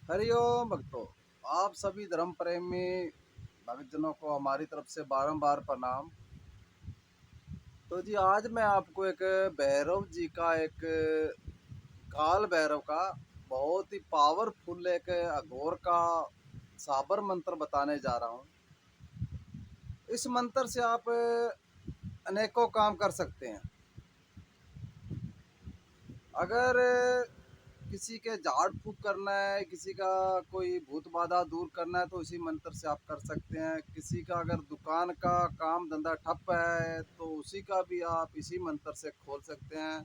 हरिओम भक्तों। आप सभी धर्म प्रेमी भक्तजनों को हमारी तरफ से बारंबार प्रणाम। तो जी आज मैं आपको एक भैरव जी का एक काल भैरव का बहुत ही पावरफुल एक अघोर का साबर मंत्र बताने जा रहा हूँ। इस मंत्र से आप अनेकों काम कर सकते हैं। अगर किसी के झाड़ फूक करना है, किसी का कोई भूत बाधा दूर करना है तो इसी मंत्र से आप कर सकते हैं। किसी का अगर दुकान का काम धंधा ठप है तो उसी का भी आप इसी मंत्र से खोल सकते हैं।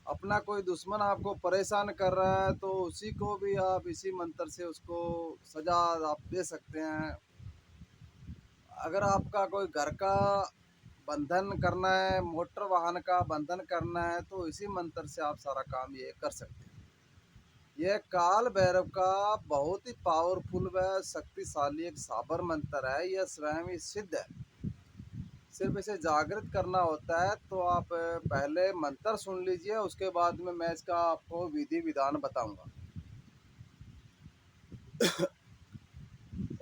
अपना कोई दुश्मन आपको परेशान कर रहा है तो उसी को भी आप इसी मंत्र से उसको सजा आप दे सकते हैं। अगर आपका कोई घर का बंधन करना है, मोटर वाहन का बंधन करना है तो इसी मंत्र से आप सारा काम ये कर सकते हैं। यह काल भैरव का बहुत ही पावरफुल व शक्तिशाली एक साबर मंत्र है। यह स्वयं ही सिद्ध है। सिर्फ इसे जागृत करना होता है। तो आप पहले मंत्र सुन लीजिए, उसके बाद में मैं इसका आपको विधि विधान बताऊंगा।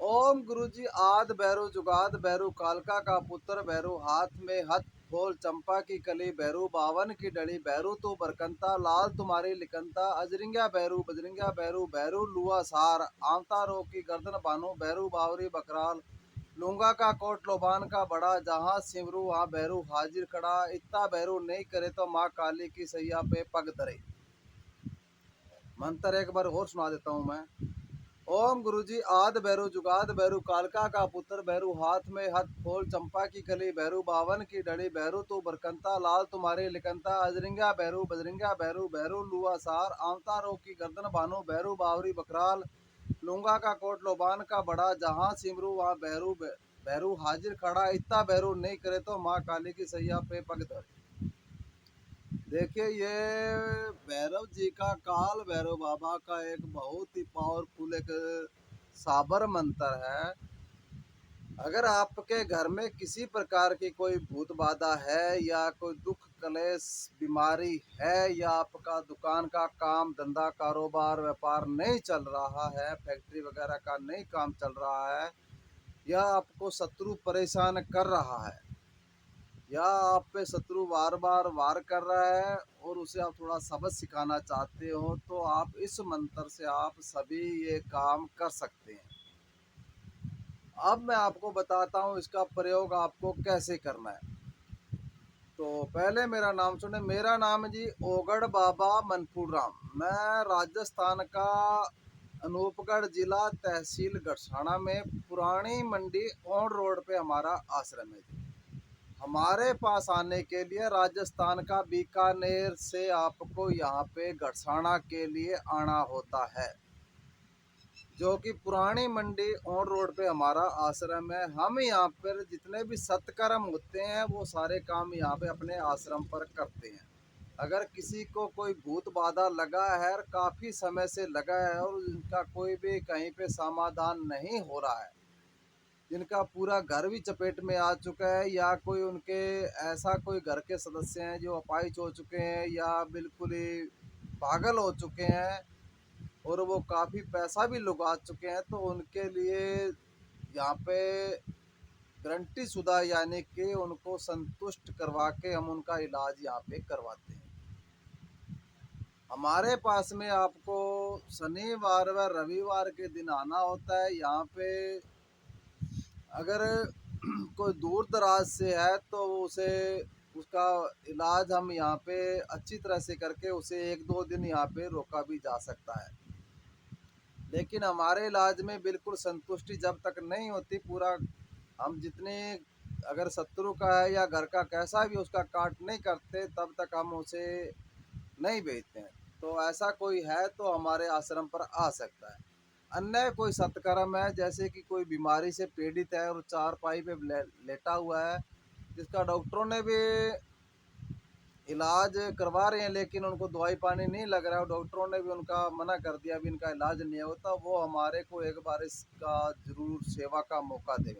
ओम गुरु जी आद भैरव जुगाद भैरव कालका का पुत्र भैरव हाथ में हथ फूल चंपा की कली भैरू बावन की डली भैरू तो बरकंता लाल तुम्हारी लिकंता अजरिंगा भैरू बजरिंगा भैरू भैरू लुआ सार आमता रो की गर्दन बानो भैरू बावरी बकराल लूंगा का कोट लोबान का बड़ा जहां सिमरू वहाँ भैरू हाजिर खड़ा इतना भैरू नहीं करे तो माँ काली की सैया पे पग धरे। मंत्र एक बार और सुना देता हूँ मैं। ओम गुरुजी आद भैरू जुगाद भैरू कालका का पुत्र भैरू हाथ में हथ फूल चंपा की कली भैरू बावन की डली भैरू तू बरकंता लाल तुम्हारे लिकंता अजरिंगा भैरू बजरिंगा भैरू भैरू लुआ सार आमता रो की गर्दन बानो भैरू बावरी बकराल लूंगा का कोट लोबान का बड़ा जहां सिमरू वहाँ भैरू भैरू हाजिर खड़ा इतना भैरू नहीं करे तो माँ काली की सैया पे पग धर। देखिए ये भैरव जी का काल भैरव बाबा का एक बहुत ही पावरफुल एक साबर मंत्र है। अगर आपके घर में किसी प्रकार की कोई भूत बाधा है या कोई दुख कलेश बीमारी है या आपका दुकान का काम धंधा कारोबार व्यापार नहीं चल रहा है, फैक्ट्री वगैरह का नहीं काम चल रहा है, या आपको शत्रु परेशान कर रहा है, या आप पे शत्रु बार बार वार कर रहा है और उसे आप थोड़ा सबक सिखाना चाहते हो तो आप इस मंत्र से आप सभी ये काम कर सकते हैं। अब मैं आपको बताता हूँ इसका प्रयोग आपको कैसे करना है। तो पहले मेरा नाम सुने। मेरा नाम जी ओगढ़ बाबा मनपुर राम। मैं राजस्थान का अनूपगढ़ जिला तहसील गढ़साना में पुरानी मंडी ऑन रोड पे हमारा आश्रम है जी। हमारे पास आने के लिए राजस्थान का बीकानेर से आपको यहाँ पे गढ़साना के लिए आना होता है, जो कि पुरानी मंडी ऑन रोड पे हमारा आश्रम है। हम यहाँ पर जितने भी सत्कर्म होते हैं वो सारे काम यहाँ पे अपने आश्रम पर करते हैं। अगर किसी को कोई भूत बाधा लगा है और काफ़ी समय से लगा है और उनका कोई भी कहीं पे समाधान नहीं हो रहा है, जिनका पूरा घर भी चपेट में आ चुका है, या कोई उनके ऐसा कोई घर के सदस्य हैं जो अपाहिज हो चुके हैं या बिल्कुल ही पागल हो चुके हैं और वो काफ़ी पैसा भी लुटा चुके हैं, तो उनके लिए यहाँ पे गारंटी शुदा यानी कि उनको संतुष्ट करवा के हम उनका इलाज यहाँ पे करवाते हैं। हमारे पास में आपको शनिवार व रविवार के दिन आना होता है। यहाँ पे अगर कोई दूर दराज से है तो उसे उसका इलाज हम यहाँ पे अच्छी तरह से करके उसे एक दो दिन यहाँ पे रोका भी जा सकता है। लेकिन हमारे इलाज में बिल्कुल संतुष्टि जब तक नहीं होती, पूरा हम जितने अगर शत्रु का है या घर का कैसा भी उसका काट नहीं करते तब तक हम उसे नहीं भेजते हैं। तो ऐसा कोई है तो हमारे आश्रम पर आ सकता है। अन्य कोई सत्कर्म है जैसे कि कोई बीमारी से पीड़ित है और चारपाई पे लेटा हुआ है, जिसका डॉक्टरों ने भी इलाज करवा रहे हैं लेकिन उनको दवाई पानी नहीं लग रहा है, डॉक्टरों ने भी उनका मना कर दिया अभी इनका इलाज नहीं होता, वो हमारे को एक बार इसका जरूर सेवा का मौका दें।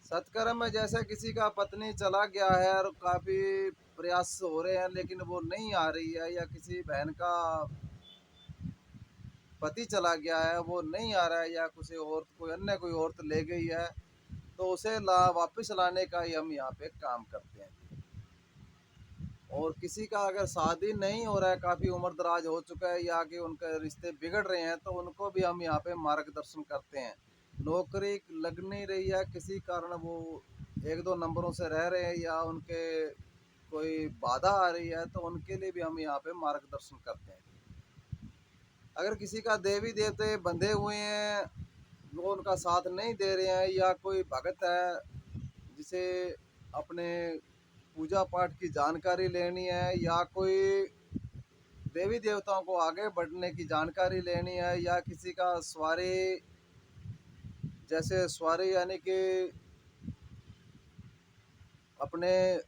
सत्कर्म में जैसे किसी का पत्नी चला गया है और काफ़ी प्रयास हो रहे हैं लेकिन वो नहीं आ रही है, या किसी बहन का पति चला गया है, वो नहीं आ रहा है, या कोई औरत ले गई है, तो उसे वापस लाने का ही हम यहाँ पे काम करते हैं। और किसी का अगर शादी नहीं हो रहा है, काफ़ी उम्र दराज हो चुका है, या कि उनके रिश्ते बिगड़ रहे हैं, तो उनको भी हम यहाँ पे मार्गदर्शन करते हैं। नौकरी लग नहीं रही है, किसी कारण वो एक दो नंबरों से रह रहे हैं, या उनके कोई बाधा आ रही है, तो उनके लिए भी हम यहाँ पे मार्गदर्शन करते हैं। अगर किसी का देवी देवते बंधे हुए हैं, वो उनका साथ नहीं दे रहे हैं, या कोई भगत है जिसे अपने पूजा पाठ की जानकारी लेनी है, या कोई देवी देवताओं को आगे बढ़ने की जानकारी लेनी है, या किसी का सवारी, जैसे सवारी यानी कि अपने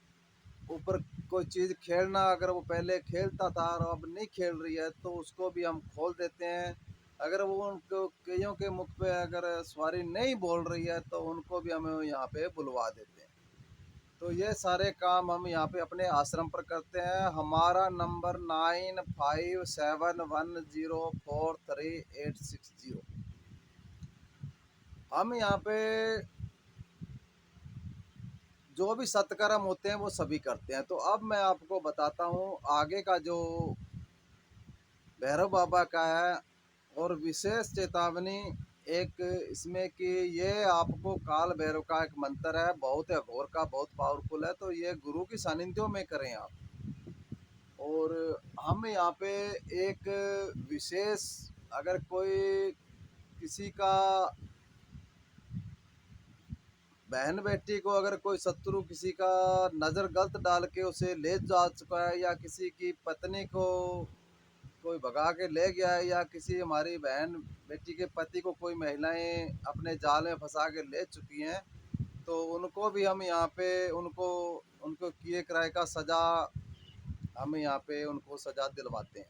ऊपर कोई चीज़ खेलना, अगर वो पहले खेलता था और अब नहीं खेल रही है, तो उसको भी हम खोल देते हैं। अगर वो उनको कईयों के मुख पे अगर सवारी नहीं बोल रही है, तो उनको भी हम यहाँ पे बुलवा देते हैं। तो ये सारे काम हम यहाँ पे अपने आश्रम पर करते हैं। हमारा नंबर 9571043860। हम यहाँ पे जो भी सत्कर्म होते हैं वो सभी करते हैं। तो अब मैं आपको बताता हूँ आगे का जो भैरव बाबा का है, और विशेष चेतावनी एक इसमें कि ये आपको काल भैरव का एक मंत्र है, बहुत अघोर का, बहुत पावरफुल है। तो ये गुरु की सानिध्यों में करें आप। और हम यहाँ पे एक विशेष, अगर कोई किसी का बहन बेटी को, अगर कोई शत्रु किसी का नज़र गलत डाल के उसे ले जा चुका है, या किसी की पत्नी को कोई भगा के ले गया है, या किसी हमारी बहन बेटी के पति को कोई महिलाएं अपने जाल में फंसा के ले चुकी हैं, तो उनको भी हम यहाँ पे उनको उनको किए कराए का सज़ा, हम यहाँ पे उनको सज़ा दिलवाते हैं।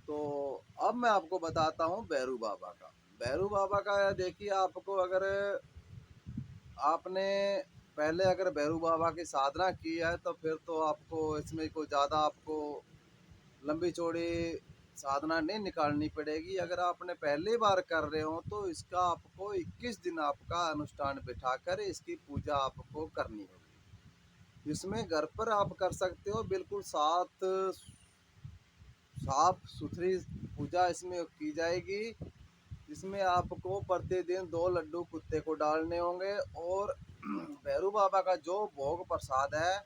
तो अब मैं आपको बताता हूँ भैरू बाबा का। भैरू बाबा का देखिए, आपको अगर आपने पहले अगर भैरू बाबा की साधना की है, तो फिर तो आपको इसमें कोई ज़्यादा आपको लंबी चौड़ी साधना नहीं निकालनी पड़ेगी। अगर आपने पहली बार कर रहे हो, तो इसका आपको 21 दिन आपका अनुष्ठान बिठाकर इसकी पूजा आपको करनी होगी। इसमें घर पर आप कर सकते हो, बिल्कुल साफ सुथरी पूजा इसमें की जाएगी। इसमें आपको प्रतिदिन 2 लड्डू कुत्ते को डालने होंगे, और भैरू बाबा का जो भोग प्रसाद है,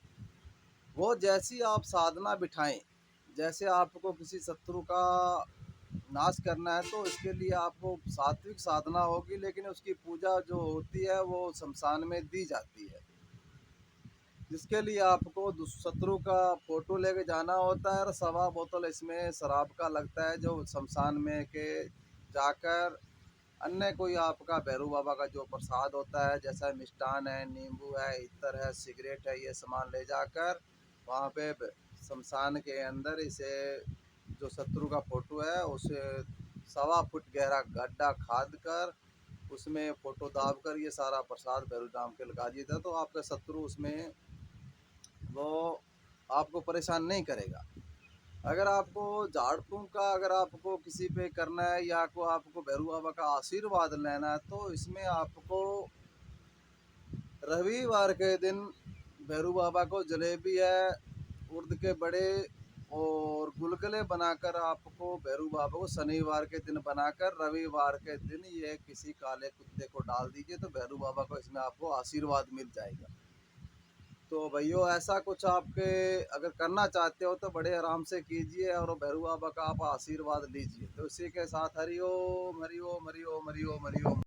वो जैसी आप साधना बिठाएं, जैसे आपको किसी शत्रु का नाश करना है, तो इसके लिए आपको सात्विक साधना होगी, लेकिन उसकी पूजा जो होती है वो शमशान में दी जाती है, जिसके लिए आपको शत्रु का फोटो लेके जाना होता है, और 1.25 बोतल इसमें शराब का लगता है, जो शमशान में के जाकर अन्य कोई आपका भैरू बाबा का जो प्रसाद होता है, जैसा मिष्ठान है, नींबू है, इत्र है, सिगरेट है, ये सामान ले जाकर वहाँ पे शमशान के अंदर इसे, जो शत्रु का फोटो है, उसे 1.25 फुट गहरा गड्ढा खाद कर उसमें फोटो दाब कर ये सारा प्रसाद भैरू नाम के लगा दिया था, तो आपका शत्रु उसमें वो आपको परेशान नहीं करेगा। अगर आपको झाड़ फूँक का अगर आपको किसी पे करना है, या को आपको भैरू बाबा का आशीर्वाद लेना है, तो इसमें आपको रविवार के दिन भैरू बाबा को जलेबी है, उर्द के बड़े और गुलगुले बनाकर आपको भैरू बाबा को शनिवार के दिन बनाकर रविवार के दिन ये किसी काले कुत्ते को डाल दीजिए, तो भैरू बाबा को इसमें आपको आशीर्वाद मिल जाएगा। तो भैया ऐसा कुछ आपके अगर करना चाहते हो, तो बड़े आराम से कीजिए, और भैरू बाबा का आप आशीर्वाद लीजिए। तो इसी के साथ हरि ओम हरि ओम हरि ओम हरि ओम हरि ओम।